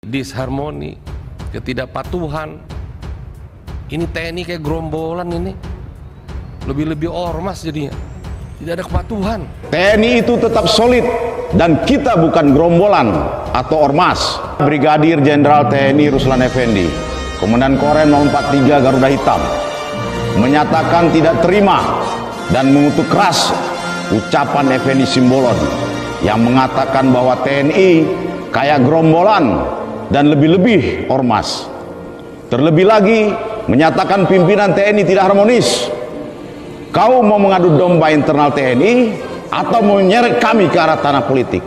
disharmoni, ketidakpatuhan. Ini TNI kayak gerombolan ini, lebih-lebih ormas jadinya, tidak ada kepatuhan. TNI itu tetap solid dan kita bukan gerombolan atau ormas. Brigadir Jenderal TNI Ruslan Effendi, Komandan Korem 043 Garuda Hitam, menyatakan tidak terima dan mengutuk keras ucapan Effendi Simbolon yang mengatakan bahwa TNI kayak gerombolan dan lebih-lebih ormas. Terlebih lagi menyatakan pimpinan TNI tidak harmonis. Kau mau mengadu domba internal TNI atau mau menyeret kami ke arah tanah politik?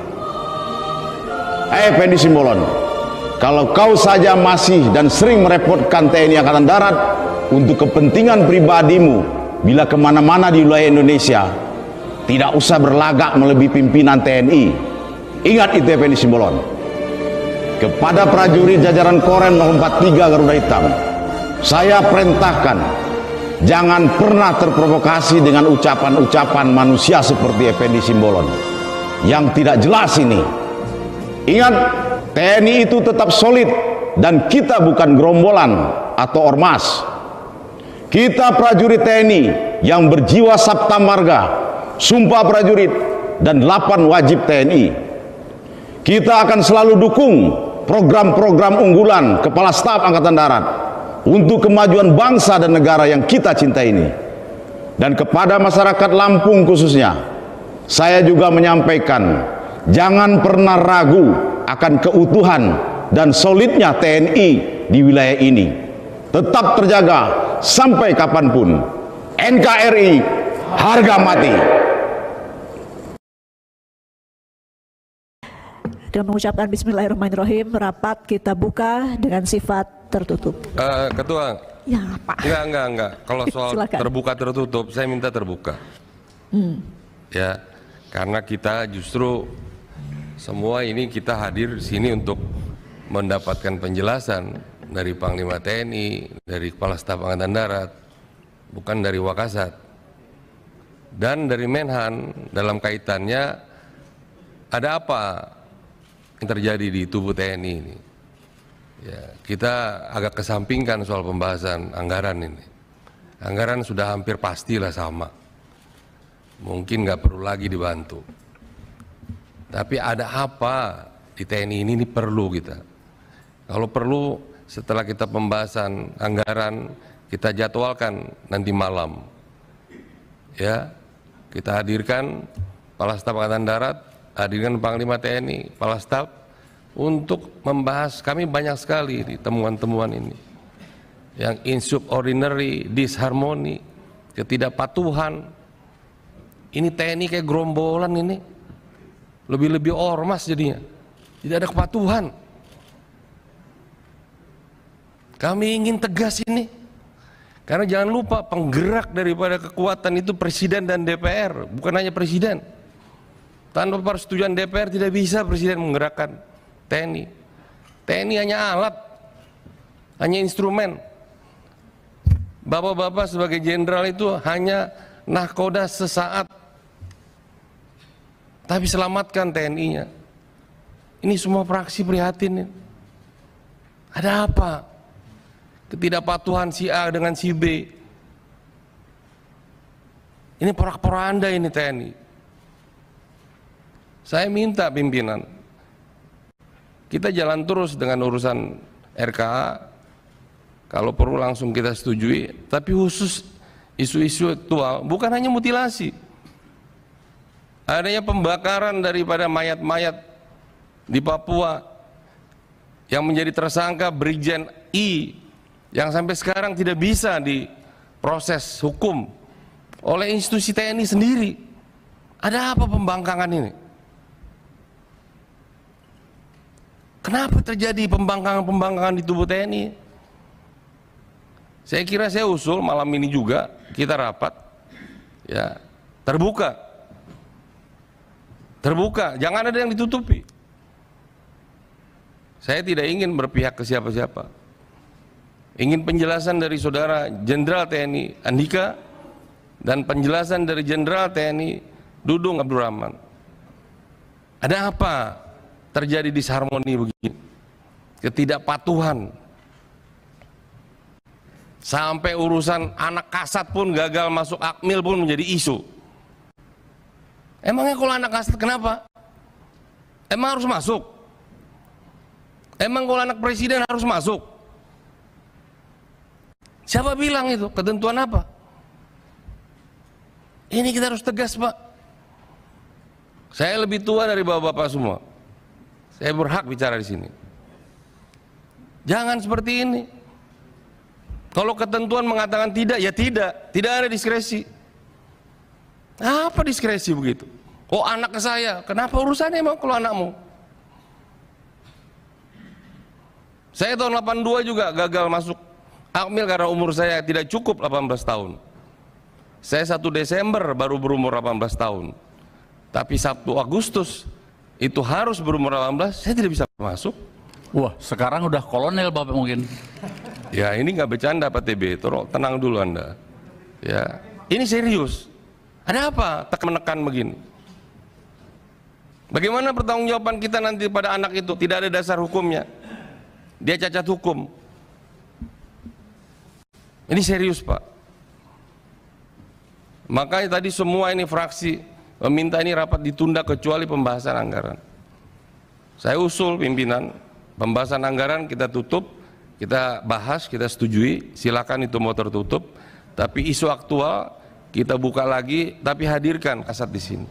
Effendi Simbolon, kalau kau saja masih dan sering merepotkan TNI Angkatan Darat untuk kepentingan pribadimu bila kemana-mana di wilayah Indonesia, tidak usah berlagak melebihi pimpinan TNI. Ingat itu Effendi Simbolon. Kepada prajurit jajaran Korem 043 Garuda Hitam, saya perintahkan jangan pernah terprovokasi dengan ucapan-ucapan manusia seperti Effendi Simbolon yang tidak jelas ini. Ingat, TNI itu tetap solid dan kita bukan gerombolan atau ormas. Kita prajurit TNI yang berjiwa sabta marga, sumpah prajurit, dan 8 wajib TNI. Kita akan selalu dukung program-program unggulan Kepala Staf Angkatan Darat untuk kemajuan bangsa dan negara yang kita cintai ini. Dan kepada masyarakat Lampung khususnya, saya juga menyampaikan, jangan pernah ragu akan keutuhan dan solidnya TNI di wilayah ini. Tetap terjaga sampai kapanpun. NKRI harga mati. Dengan mengucapkan Bismillahirrahmanirrahim, rapat kita buka dengan sifat tertutup. Ketua, ya Pak. Enggak. Kalau soal terbuka tertutup, saya minta terbuka. Ya, karena kita justru semua ini kita hadir di sini untuk mendapatkan penjelasan dari Panglima TNI, dari Kepala Staf Angkatan Darat, bukan dari Wakasat, dan dari Menhan dalam kaitannya ada apa yang terjadi di tubuh TNI ini. Ya, kita agak kesampingkan soal pembahasan anggaran ini. Anggaran sudah hampir pastilah sama. Mungkin nggak perlu lagi dibantu. Tapi ada apa di TNI ini perlu kita. Kalau perlu setelah kita pembahasan anggaran, kita jadwalkan nanti malam. Ya, kita hadirkan Kepala Staf Angkatan Darat, hadirkan Panglima TNI, Kepala Staf, untuk membahas. Kami banyak sekali di temuan-temuan ini, yang insubordinary, disharmoni, ketidakpatuhan. Ini TNI kayak gerombolan ini, lebih-lebih ormas jadinya, tidak ada kepatuhan. Kami ingin tegas ini, karena jangan lupa penggerak daripada kekuatan itu Presiden dan DPR, bukan hanya Presiden. Tanpa persetujuan DPR tidak bisa Presiden menggerakkan TNI. TNI hanya alat, hanya instrumen. Bapak-bapak sebagai jenderal itu hanya nahkoda sesaat, tapi selamatkan TNI-nya. Ini semua fraksi prihatin. Ada apa? Ketidakpatuhan si A dengan si B. Ini porak-poranda ini TNI. Saya minta pimpinan, kita jalan terus dengan urusan RKA, kalau perlu langsung kita setujui, tapi khusus isu-isu aktual, bukan hanya mutilasi. Adanya pembakaran daripada mayat-mayat di Papua yang menjadi tersangka Brigjen I, yang sampai sekarang tidak bisa diproses hukum oleh institusi TNI sendiri. Ada apa pembangkangan ini? Kenapa terjadi pembangkangan di tubuh TNI? Saya kira saya usul malam ini juga kita rapat, ya, terbuka, jangan ada yang ditutupi. Saya tidak ingin berpihak ke siapa-siapa. Ingin penjelasan dari Saudara Jenderal TNI Andika dan penjelasan dari Jenderal TNI Dudung Abdurrahman. Ada apa terjadi disharmoni begini? ketidakpatuhan. Sampai urusan anak kasat pun gagal masuk akmil pun menjadi isu. Emangnya kalau anak kasat kenapa? Emang harus masuk? Emang kalau anak presiden harus masuk? Siapa bilang itu? Ketentuan apa? Ini kita harus tegas, Pak. Saya lebih tua dari bapak-bapak semua. Saya berhak bicara di sini. Jangan seperti ini. Kalau ketentuan mengatakan tidak, ya tidak. Tidak ada diskresi. Apa diskresi begitu? Oh, anak ke saya. Kenapa urusannya emang kalau anakmu? Saya tahun 82 juga gagal masuk akmil karena umur saya tidak cukup 18 tahun. Saya 1 Desember baru berumur 18 tahun. Tapi 1 Agustus itu harus berumur 18, saya tidak bisa masuk. Wah, sekarang udah kolonel Bapak mungkin. Ya, ini nggak bercanda Pak TB, tenang dulu Anda. Ya, ini serius. Ada apa menekan begini? Bagaimana pertanggungjawaban kita nanti pada anak itu? Tidak ada dasar hukumnya. Dia cacat hukum. Ini serius, Pak. Makanya tadi semua ini fraksi meminta ini rapat ditunda kecuali pembahasan anggaran. Saya usul pimpinan, pembahasan anggaran kita tutup, kita bahas, kita setujui, silakan itu mau tertutup. Tapi isu aktual kita buka lagi, tapi hadirkan kasat di sini.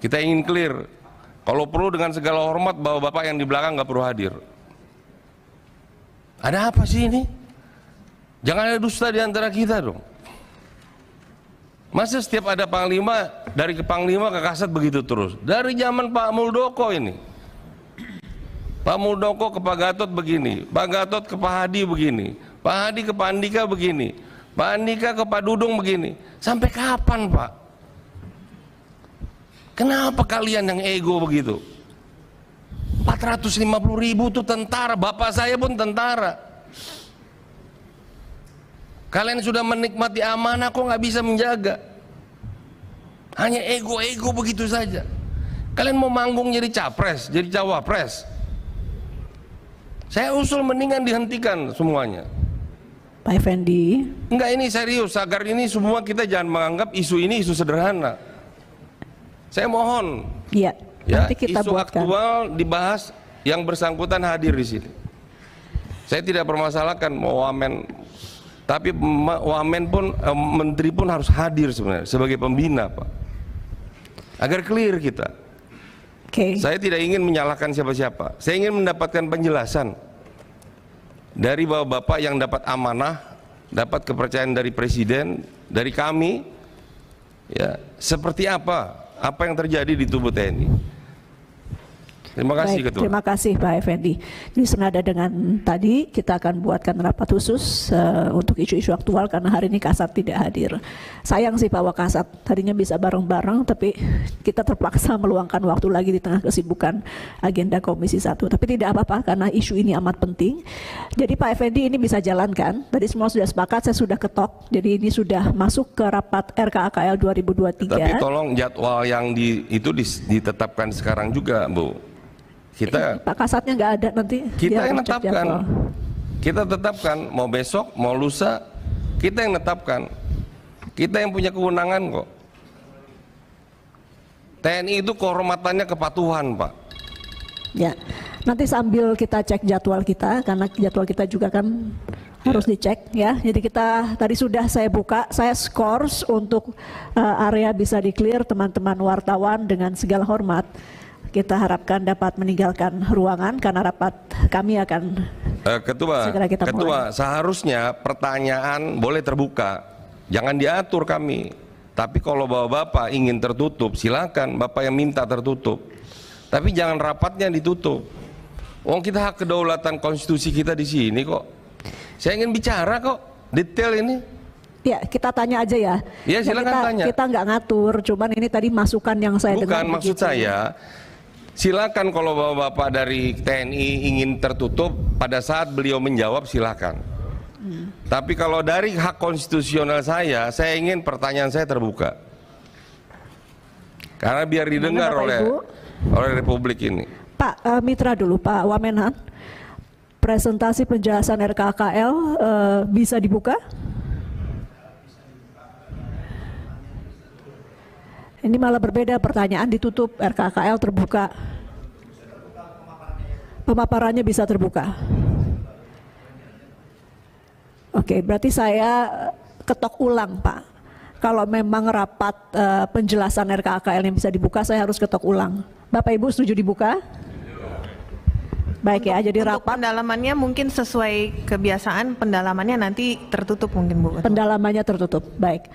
Kita ingin clear. Kalau perlu dengan segala hormat bahwa bapak yang di belakang nggak perlu hadir. Ada apa sih ini? Jangan ada dusta di antara kita dong. Masa setiap ada panglima, dari ke panglima ke kasat begitu terus? Dari zaman Pak Muldoko ini. Pak Muldoko ke Pak Gatot begini, Pak Gatot ke Pak Hadi begini, Pak Hadi ke Pak Andika begini, Pak Andika ke Pak Dudung begini. Sampai kapan, Pak? Kenapa kalian yang ego begitu? 450.000 itu tentara, bapak saya pun tentara. Kalian sudah menikmati amanah kok nggak bisa menjaga? Hanya ego-ego begitu saja. Kalian mau manggung jadi capres, jadi cawapres. Saya usul mendingan dihentikan semuanya. Pak Effendi. Enggak, ini serius, agar ini semua kita jangan menganggap isu ini isu sederhana. Saya mohon. Iya. Ya, nanti kita isu buatkan. aktual dibahas, yang bersangkutan hadir di sini. Saya tidak permasalahkan mau wamen, tapi wamen pun menteri pun harus hadir sebenarnya sebagai pembina, Pak. Agar clear kita. Saya tidak ingin menyalahkan siapa-siapa. Saya ingin mendapatkan penjelasan dari bapak-bapak yang dapat amanah, dapat kepercayaan dari presiden, dari kami, ya, seperti apa yang terjadi di tubuh TNI. Terima kasih. Baik, Ketua. terima kasih Pak Effendi. Jadi senada dengan tadi kita akan buatkan rapat khusus untuk isu-isu aktual karena hari ini Kasat tidak hadir. Sayang sih Pak Wakasat, tadinya bisa bareng-bareng tapi kita terpaksa meluangkan waktu lagi di tengah kesibukan agenda Komisi 1. Tapi tidak apa-apa karena isu ini amat penting. Jadi Pak Effendi ini bisa jalankan. Tadi semua sudah sepakat, saya sudah ketok. Jadi ini sudah masuk ke rapat RKAKL 2023. Tapi tolong jadwal yang itu ditetapkan sekarang juga, Bu. Kita Pak Kasatnya nggak ada nanti. Kita yang menetapkan. Kita tetapkan mau besok, mau lusa, kita yang menetapkan. Kita yang punya kewenangan kok. TNI itu kehormatannya kepatuhan, Pak. Ya. Nanti sambil kita cek jadwal kita karena jadwal kita juga kan harus dicek ya. Jadi kita tadi sudah saya buka, saya skors untuk area bisa di-clear teman-teman wartawan dengan segala hormat. Kita harapkan dapat meninggalkan ruangan karena rapat kami akan segera kita mulai. Seharusnya pertanyaan boleh terbuka, jangan diatur kami. Tapi kalau bapak ingin tertutup, silakan bapak yang minta tertutup. Tapi jangan rapatnya ditutup. Wong kita hak kedaulatan konstitusi kita di sini kok. Saya ingin bicara kok, detail ini. Ya, kita tanya aja ya. Ya, silakan tanya. Kita nggak ngatur, cuman ini tadi masukan yang saya dengar. Bukan, maksud saya, silakan kalau bapak-bapak dari TNI ingin tertutup pada saat beliau menjawab silakan. Tapi kalau dari hak konstitusional saya ingin pertanyaan saya terbuka. Karena biar didengar oleh Republik ini. Pak Mitra dulu, Pak Wamenhan. Presentasi penjelasan RKKL bisa dibuka? Ini malah berbeda, pertanyaan ditutup, RKKL terbuka. Pemaparannya bisa terbuka. Oke, berarti saya ketok ulang, Pak. Kalau memang rapat penjelasan RKKL yang bisa dibuka, saya harus ketok ulang. Bapak Ibu setuju dibuka? Baik ya, jadi rapat. Pendalamannya mungkin sesuai kebiasaan, pendalamannya nanti tertutup mungkin Bu. Pendalamannya tertutup, baik.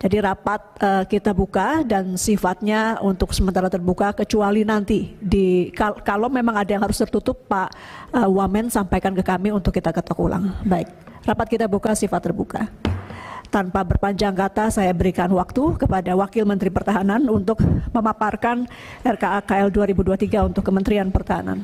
Jadi rapat kita buka dan sifatnya untuk sementara terbuka kecuali nanti kalau memang ada yang harus tertutup, Pak Wamen sampaikan ke kami untuk kita ketok ulang. Baik, rapat kita buka sifat terbuka. Tanpa berpanjang kata, saya berikan waktu kepada Wakil Menteri Pertahanan untuk memaparkan RKKL 2023 untuk Kementerian Pertahanan.